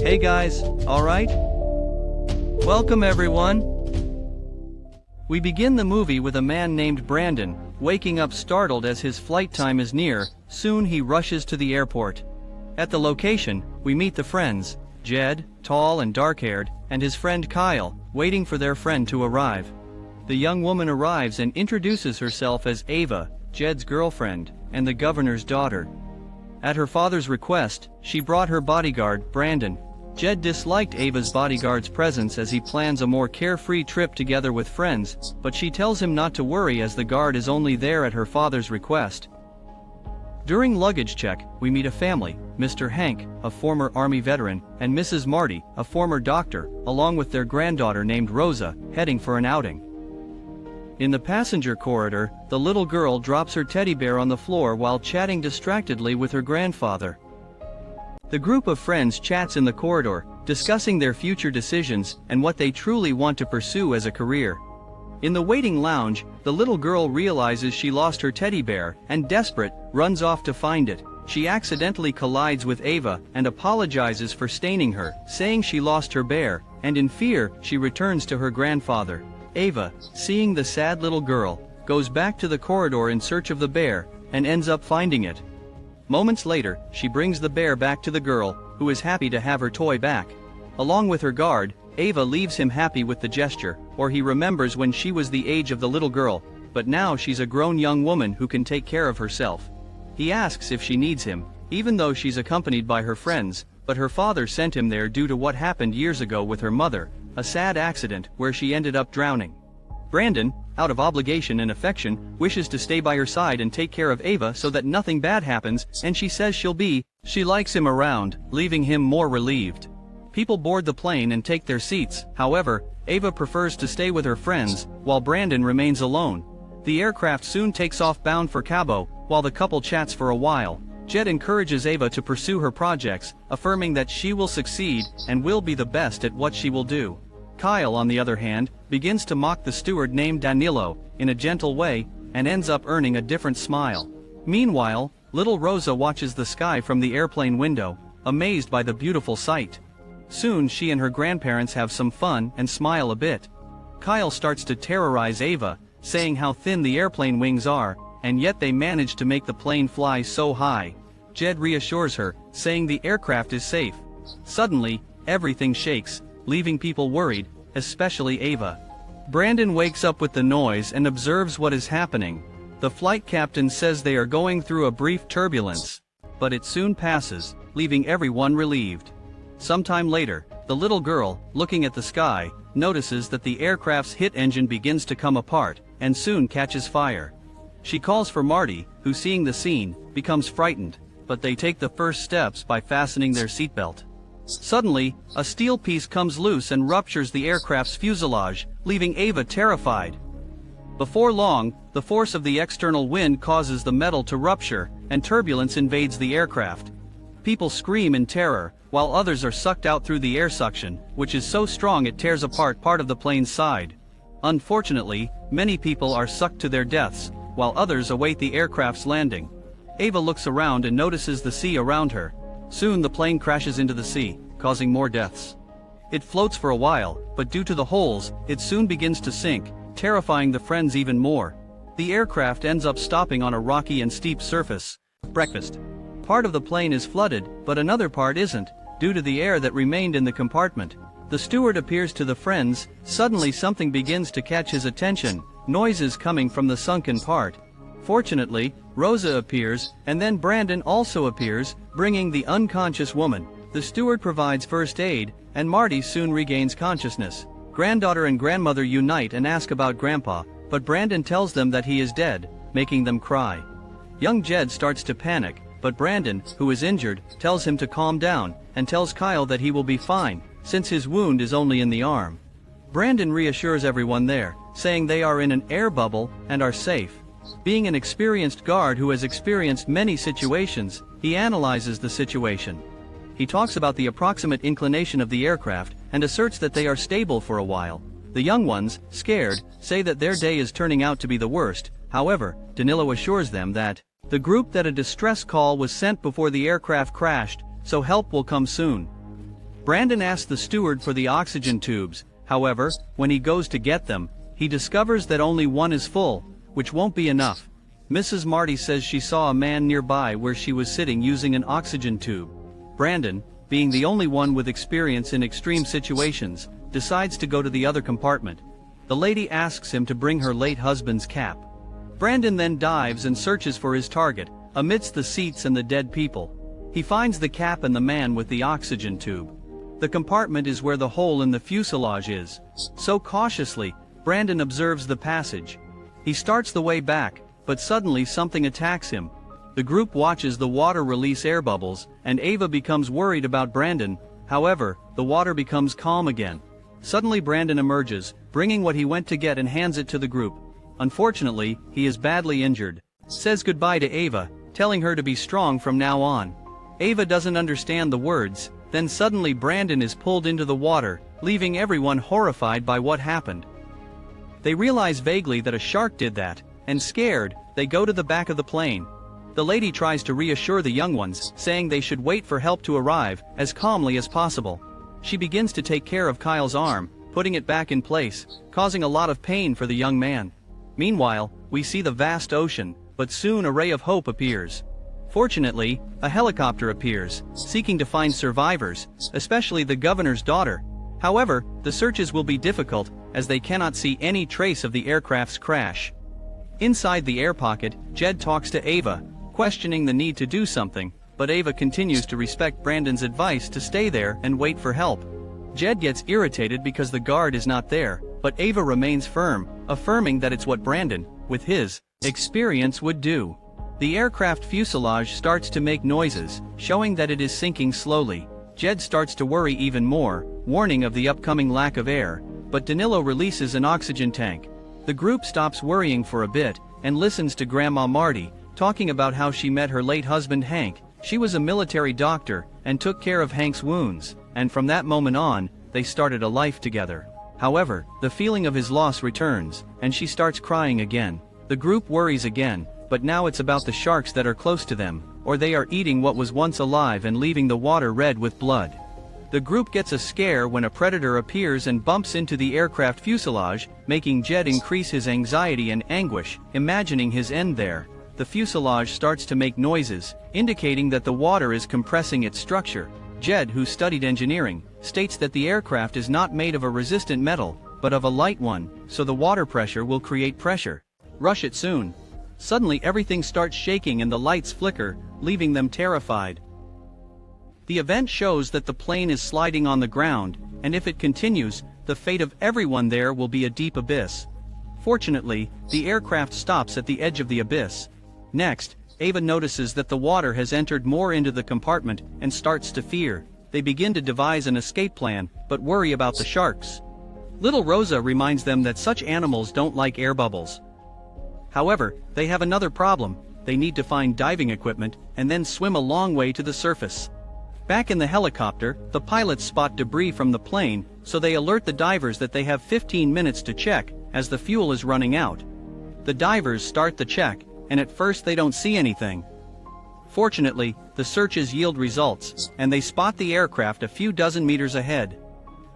Hey guys, alright? Welcome everyone! We begin the movie with a man named Brandon, waking up startled as his flight time is near. Soon he rushes to the airport. At the location, we meet the friends, Jed, tall and dark-haired, and his friend Kyle, waiting for their friend to arrive. The young woman arrives and introduces herself as Ava, Jed's girlfriend, and the governor's daughter. At her father's request, she brought her bodyguard, Brandon. Jed disliked Ava's bodyguard's presence as he plans a more carefree trip together with friends, but she tells him not to worry as the guard is only there at her father's request. During luggage check, we meet a family, Mr. Hank, a former Army veteran, and Mrs. Marty, a former doctor, along with their granddaughter named Rosa, heading for an outing. In the passenger corridor, the little girl drops her teddy bear on the floor while chatting distractedly with her grandfather. The group of friends chats in the corridor, discussing their future decisions and what they truly want to pursue as a career. In the waiting lounge, the little girl realizes she lost her teddy bear and, desperate, runs off to find it. She accidentally collides with Ava and apologizes for staining her, saying she lost her bear, and in fear, she returns to her grandfather. Ava, seeing the sad little girl, goes back to the corridor in search of the bear, and ends up finding it. Moments later, she brings the bear back to the girl, who is happy to have her toy back. Along with her guard, Ava leaves him happy with the gesture, or he remembers when she was the age of the little girl, but now she's a grown young woman who can take care of herself. He asks if she needs him, even though she's accompanied by her friends, but her father sent him there due to what happened years ago with her mother, a sad accident where she ended up drowning. Brandon, out of obligation and affection, wishes to stay by her side and take care of Ava so that nothing bad happens, and she says she likes him around, leaving him more relieved. People board the plane and take their seats. However, Ava prefers to stay with her friends, while Brandon remains alone. The aircraft soon takes off bound for Cabo, while the couple chats for a while. Jed encourages Ava to pursue her projects, affirming that she will succeed and will be the best at what she will do. Kyle, on the other hand, begins to mock the steward named Danilo, in a gentle way, and ends up earning a different smile. Meanwhile, little Rosa watches the sky from the airplane window, amazed by the beautiful sight. Soon she and her grandparents have some fun and smile a bit. Kyle starts to terrorize Ava, saying how thin the airplane wings are, and yet they manage to make the plane fly so high. Jed reassures her, saying the aircraft is safe. Suddenly, everything shakes, leaving people worried, especially Ava. Brandon wakes up with the noise and observes what is happening. The flight captain says they are going through a brief turbulence, but it soon passes, leaving everyone relieved. Sometime later, the little girl, looking at the sky, notices that the aircraft's hit engine begins to come apart, and soon catches fire. She calls for Marty, who, seeing the scene, becomes frightened, but they take the first steps by fastening their seatbelt. Suddenly, a steel piece comes loose and ruptures the aircraft's fuselage, leaving Ava terrified. Before long, the force of the external wind causes the metal to rupture, and turbulence invades the aircraft. People scream in terror, while others are sucked out through the air suction, which is so strong it tears apart part of the plane's side. Unfortunately, many people are sucked to their deaths, while others await the aircraft's landing. Ava looks around and notices the sea around her. Soon the plane crashes into the sea, causing more deaths. It floats for a while, but due to the holes, it soon begins to sink, terrifying the friends even more. The aircraft ends up stopping on a rocky and steep surface. Breakfast. Part of the plane is flooded, but another part isn't, due to the air that remained in the compartment. The steward appears to the friends. Suddenly something begins to catch his attention, noises coming from the sunken part. Fortunately, Rosa appears, and then Brandon also appears, bringing the unconscious woman. The steward provides first aid, and Marty soon regains consciousness. Granddaughter and grandmother unite and ask about Grandpa, but Brandon tells them that he is dead, making them cry. Young Jed starts to panic, but Brandon, who is injured, tells him to calm down, and tells Kyle that he will be fine, since his wound is only in the arm. Brandon reassures everyone there, saying they are in an air bubble and are safe. Being an experienced guard who has experienced many situations, he analyzes the situation. He talks about the approximate inclination of the aircraft and asserts that they are stable for a while. The young ones, scared, say that their day is turning out to be the worst. However, Danilo assures them that the distress call was sent before the aircraft crashed, so help will come soon. Brandon asks the steward for the oxygen tubes. However, when he goes to get them, he discovers that only one is full, which won't be enough. Mrs. Marty says she saw a man nearby where she was sitting using an oxygen tube. Brandon, being the only one with experience in extreme situations, decides to go to the other compartment. The lady asks him to bring her late husband's cap. Brandon then dives and searches for his target, amidst the seats and the dead people. He finds the cap and the man with the oxygen tube. The compartment is where the hole in the fuselage is. So cautiously, Brandon observes the passage. He starts the way back, but suddenly something attacks him. The group watches the water release air bubbles, and Ava becomes worried about Brandon. However, the water becomes calm again. Suddenly Brandon emerges, bringing what he went to get and hands it to the group. Unfortunately, he is badly injured. Says goodbye to Ava, telling her to be strong from now on. Ava doesn't understand the words, then suddenly Brandon is pulled into the water, leaving everyone horrified by what happened. They realize vaguely that a shark did that, and scared, they go to the back of the plane. The lady tries to reassure the young ones, saying they should wait for help to arrive, as calmly as possible. She begins to take care of Kyle's arm, putting it back in place, causing a lot of pain for the young man. Meanwhile, we see the vast ocean, but soon a ray of hope appears. Fortunately, a helicopter appears, seeking to find survivors, especially the governor's daughter. However, the searches will be difficult, as they cannot see any trace of the aircraft's crash. Inside the air pocket, Jed talks to Ava, questioning the need to do something, but Ava continues to respect Brandon's advice to stay there and wait for help. Jed gets irritated because the guard is not there, but Ava remains firm, affirming that it's what Brandon, with his experience, would do. The aircraft fuselage starts to make noises, showing that it is sinking slowly. Jed starts to worry even more, warning of the upcoming lack of air, but Danilo releases an oxygen tank. The group stops worrying for a bit, and listens to Grandma Marty, talking about how she met her late husband Hank. She was a military doctor, and took care of Hank's wounds, and from that moment on, they started a life together. However, the feeling of his loss returns, and she starts crying again. The group worries again, but now it's about the sharks that are close to them, or they are eating what was once alive and leaving the water red with blood. The group gets a scare when a predator appears and bumps into the aircraft fuselage, making Jed increase his anxiety and anguish, imagining his end there. The fuselage starts to make noises, indicating that the water is compressing its structure. Jed, who studied engineering, states that the aircraft is not made of a resistant metal, but of a light one, so the water pressure will create pressure. Rush it soon. Suddenly everything starts shaking and the lights flicker, leaving them terrified. The event shows that the plane is sliding on the ground, and if it continues, the fate of everyone there will be a deep abyss. Fortunately, the aircraft stops at the edge of the abyss. Next, Ava notices that the water has entered more into the compartment and starts to fear. They begin to devise an escape plan, but worry about the sharks. Little Rosa reminds them that such animals don't like air bubbles. However, they have another problem. They need to find diving equipment, and then swim a long way to the surface. Back in the helicopter, the pilots spot debris from the plane, so they alert the divers that they have 15 minutes to check, as the fuel is running out. The divers start the check, and at first they don't see anything. Fortunately, the searches yield results, and they spot the aircraft a few dozen meters ahead.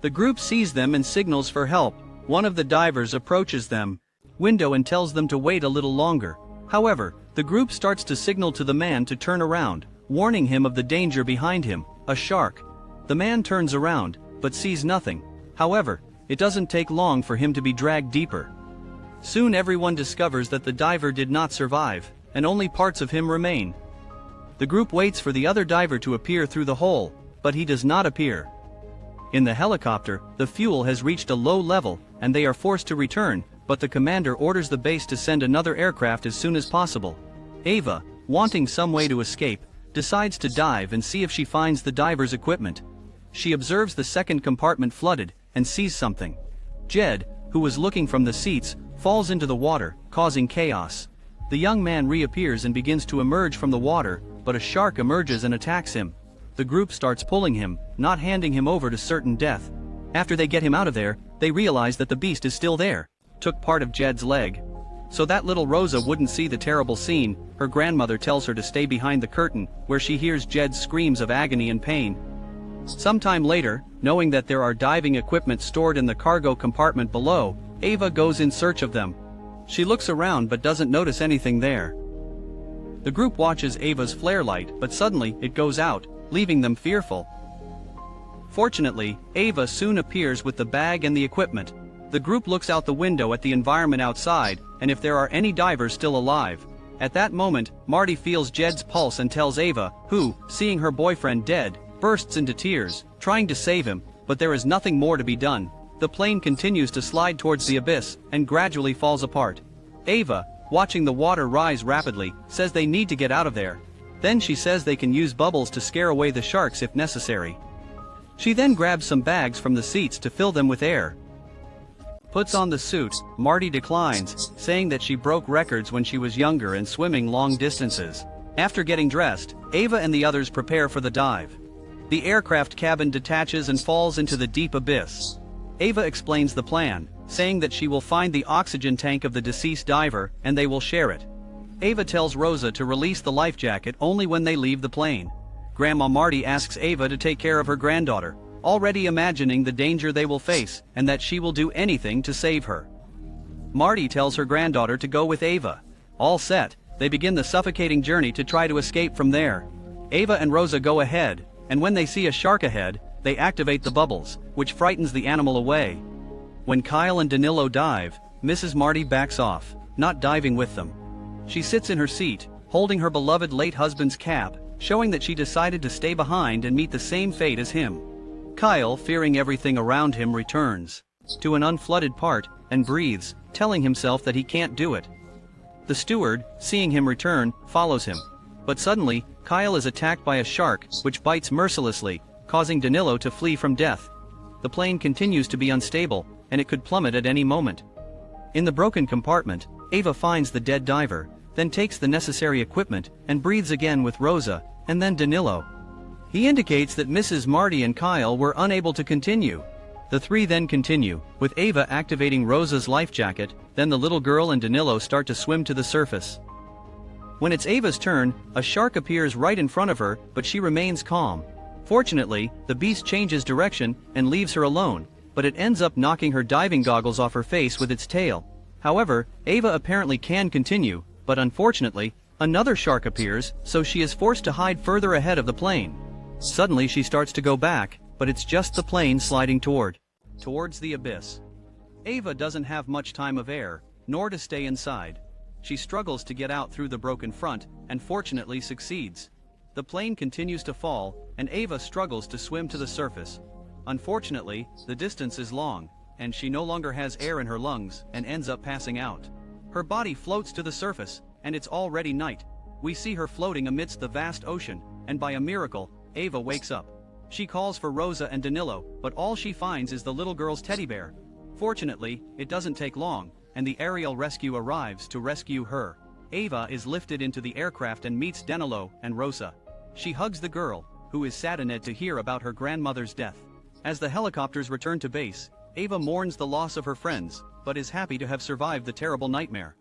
The group sees them and signals for help. One of the divers approaches them window and tells them to wait a little longer. However, the group starts to signal to the man to turn around, warning him of the danger behind him, a shark. The man turns around, but sees nothing. However, it doesn't take long for him to be dragged deeper. Soon everyone discovers that the diver did not survive, and only parts of him remain. The group waits for the other diver to appear through the hole, but he does not appear. In the helicopter, the fuel has reached a low level, and they are forced to return, but the commander orders the base to send another aircraft as soon as possible. Ava, wanting some way to escape, decides to dive and see if she finds the diver's equipment. She observes the second compartment flooded, and sees something. Jed, who was looking from the seats, falls into the water, causing chaos. The young man reappears and begins to emerge from the water, but a shark emerges and attacks him. The group starts pulling him, not handing him over to certain death. After they get him out of there, they realize that the beast is still there. Took part of Jed's leg. So that little Rosa wouldn't see the terrible scene, her grandmother tells her to stay behind the curtain, where she hears Jed's screams of agony and pain. Sometime later, knowing that there are diving equipment stored in the cargo compartment below, Ava goes in search of them. She looks around but doesn't notice anything there. The group watches Ava's flare light, but suddenly it goes out, leaving them fearful. Fortunately, Ava soon appears with the bag and the equipment. The group looks out the window at the environment outside, and if there are any divers still alive. At that moment, Marty feels Jed's pulse and tells Ava, who, seeing her boyfriend dead, bursts into tears, trying to save him, but there is nothing more to be done. The plane continues to slide towards the abyss, and gradually falls apart. Ava, watching the water rise rapidly, says they need to get out of there. Then she says they can use bubbles to scare away the sharks if necessary. She then grabs some bags from the seats to fill them with air. Puts on the suit. Marty declines, saying that she broke records when she was younger and swimming long distances. After getting dressed, Ava and the others prepare for the dive. The aircraft cabin detaches and falls into the deep abyss. Ava explains the plan, saying that she will find the oxygen tank of the deceased diver and they will share it. Ava tells Rosa to release the life jacket only when they leave the plane. Grandma Marty asks Ava to take care of her granddaughter, already imagining the danger they will face and that she will do anything to save her. Marty tells her granddaughter to go with Ava. All set, they begin the suffocating journey to try to escape from there. Ava and Rosa go ahead, and when they see a shark ahead, they activate the bubbles, which frightens the animal away. When Kyle and Danilo dive, Mrs. Marty backs off, not diving with them. She sits in her seat, holding her beloved late husband's cap, showing that she decided to stay behind and meet the same fate as him. Kyle, fearing everything around him, returns to an unflooded part and breathes, telling himself that he can't do it. The steward, seeing him return, follows him. But suddenly, Kyle is attacked by a shark, which bites mercilessly, causing Danilo to flee from death. The plane continues to be unstable, and it could plummet at any moment. In the broken compartment, Ava finds the dead diver, then takes the necessary equipment and breathes again with Rosa, and then Danilo. He indicates that Mrs. Marty and Kyle were unable to continue. The three then continue, with Ava activating Rosa's life jacket, then the little girl and Danilo start to swim to the surface. When it's Ava's turn, a shark appears right in front of her, but she remains calm. Fortunately, the beast changes direction and leaves her alone, but it ends up knocking her diving goggles off her face with its tail. However, Ava apparently can continue, but unfortunately, another shark appears, so she is forced to hide further ahead of the plane. Suddenly she starts to go back, but it's just the plane sliding towards the abyss. Ava doesn't have much time of air, nor to stay inside. She struggles to get out through the broken front, and fortunately succeeds. The plane continues to fall, and Ava struggles to swim to the surface. Unfortunately, the distance is long, and she no longer has air in her lungs, and ends up passing out. Her body floats to the surface, and it's already night. We see her floating amidst the vast ocean, and by a miracle, Ava wakes up. She calls for Rosa and Danilo, but all she finds is the little girl's teddy bear. Fortunately, it doesn't take long, and the aerial rescue arrives to rescue her. Ava is lifted into the aircraft and meets Danilo and Rosa. She hugs the girl, who is saddened to hear about her grandmother's death. As the helicopters return to base, Ava mourns the loss of her friends, but is happy to have survived the terrible nightmare.